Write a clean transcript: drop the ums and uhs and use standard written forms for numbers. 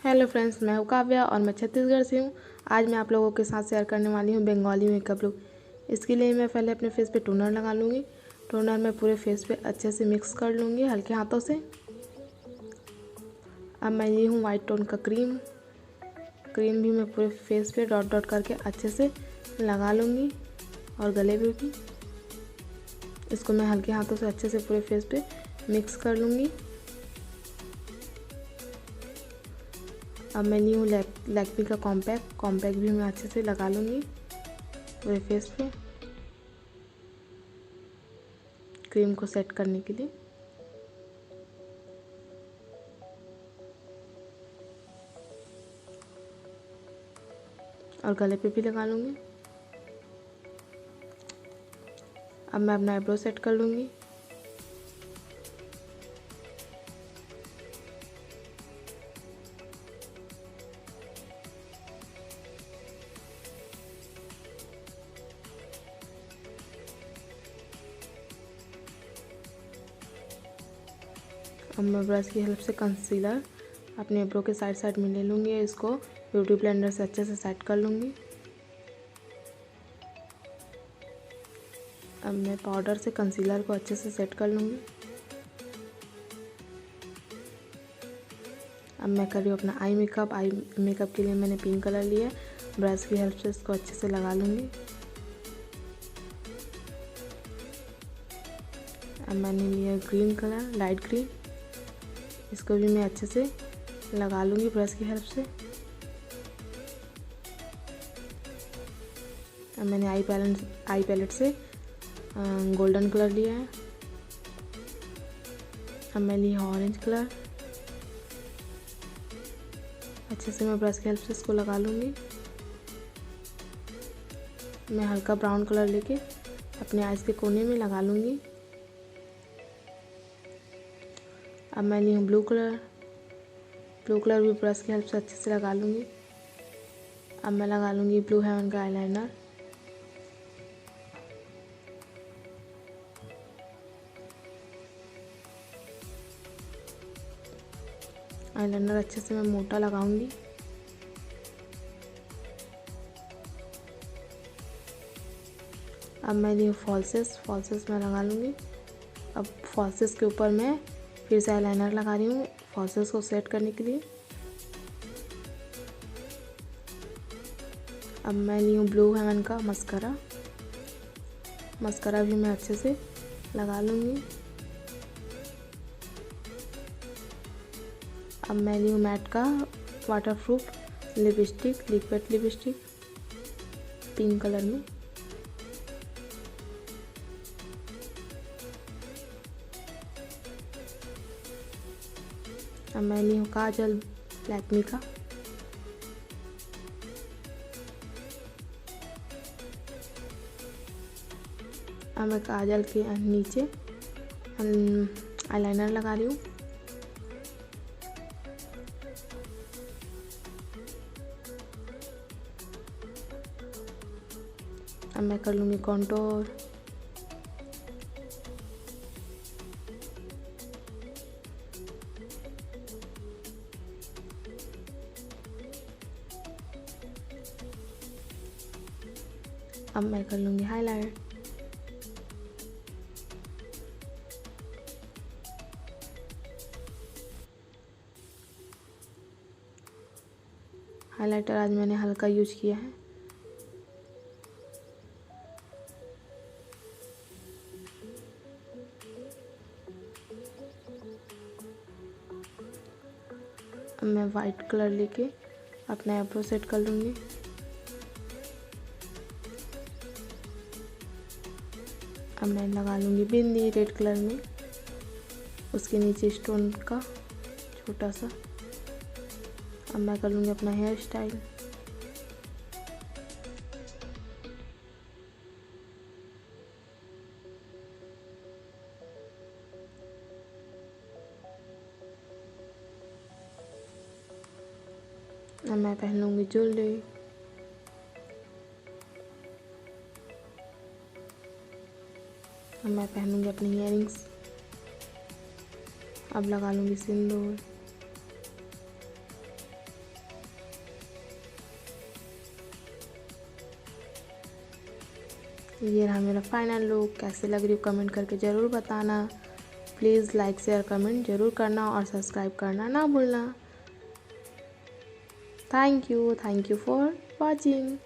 Hello friends, मैं हूँ काव्या और मैं छत्तीसगढ़ से हूँ। आज मैं आप लोगों के साथ शेयर करने वाली हूँ बंगाली मेकअप लुक। इसके लिए मैं पहले अपने फेस पे टोनर लगा लूँगी। टोनर मैं पूरे फेस पे अच्छे से मिक्स कर लूँगी हल्के हाथों से। अब मैं ली हूँ वाइट टोन का क्रीम भी मैं पूरे फेस पे डॉट डॉट करके अच्छे से लगा लूँगी और गले पे भी। इसको मैं हल्के हाथों से अच्छे से पूरे फेस पे मिक्स कर लूँगी। अब मैं ली हूँ लैक्मे का कॉम्पैक्ट भी मैं अच्छे से लगा लूँगी पूरे फेस पे क्रीम को सेट करने के लिए। और गले पे भी लगा लूँगी। अब मैं अपना आईब्रो सेट कर लूँगी। अब मैं ब्रश की हेल्प से कंसीलर अपने आईब्रो के साइड में ले लूँगी। इसको ब्यूटी ब्लेंडर से अच्छे से सेट कर लूँगी। अब मैं पाउडर से कंसीलर को अच्छे से सेट कर लूँगी। अब मैं कर रही हूँ अपना आई मेकअप के लिए मैंने पिंक कलर लिया है। ब्रश की हेल्प से इसको अच्छे से लगा लूँगी। अब मैंने लिया ग्रीन कलर, लाइट ग्रीन। इसको भी मैं अच्छे से लगा लूँगी ब्रश की हेल्प से। अब मैंने आई पैलेट से गोल्डन कलर लिया है। अब मैं लिया ऑरेंज कलर। अच्छे से मैं ब्रश की हेल्प से इसको लगा लूँगी। मैं हल्का ब्राउन कलर लेके अपने आइज़ के कोने में लगा लूँगी। अब मैं ली हूँ ब्लू कलर भी ब्रश की हेल्प से अच्छे से लगा लूँगी। अब मैं लगा लूँगी ब्लू हेवन का आईलाइनर। आईलाइनर अच्छे से मैं मोटा लगाऊंगी। अब मैं ली हूँ फॉल्सेस मैं लगा लूँगी। अब फॉल्सेस के ऊपर मैं फिर से आईलाइनर लगा रही हूँ फॉल्सेस को सेट करने के लिए। अब मैं ली हूँ ब्लू हेवन का मस्करा भी मैं अच्छे से लगा लूँगी। अब मैं ली हूँ मैट का waterproof liquid lipstick pink colour में। अब मैं ली हूँ काजल लैक्मे का। अब मैं काजल के नीचे आईलाइनर लगा रही हूँ। अब मैं कर लूँगी कॉन्टोर। अब मैं कर लूँगी हाईलाइट। हाइलाइटर आज मैंने हल्का यूज किया है। अब मैं वाइट कलर लेके अपना आईब्रो सेट कर लूँगी। अब मैं लगा लूँगी बिंदी रेड कलर में, उसके नीचे स्टोन का छोटा सा। अब मैं कर लूँगी अपना हेयर स्टाइल। अब मैं पहन लूँगी ज्वेलरी। अब मैं पहनूँगी अपनी इयररिंग्स। अब लगा लूँगी सिंदूर। ये रहा मेरा फाइनल लुक। कैसे लग रही हो कमेंट करके ज़रूर बताना। प्लीज़ लाइक शेयर कमेंट ज़रूर करना और सब्सक्राइब करना ना भूलना। Thank you for watching.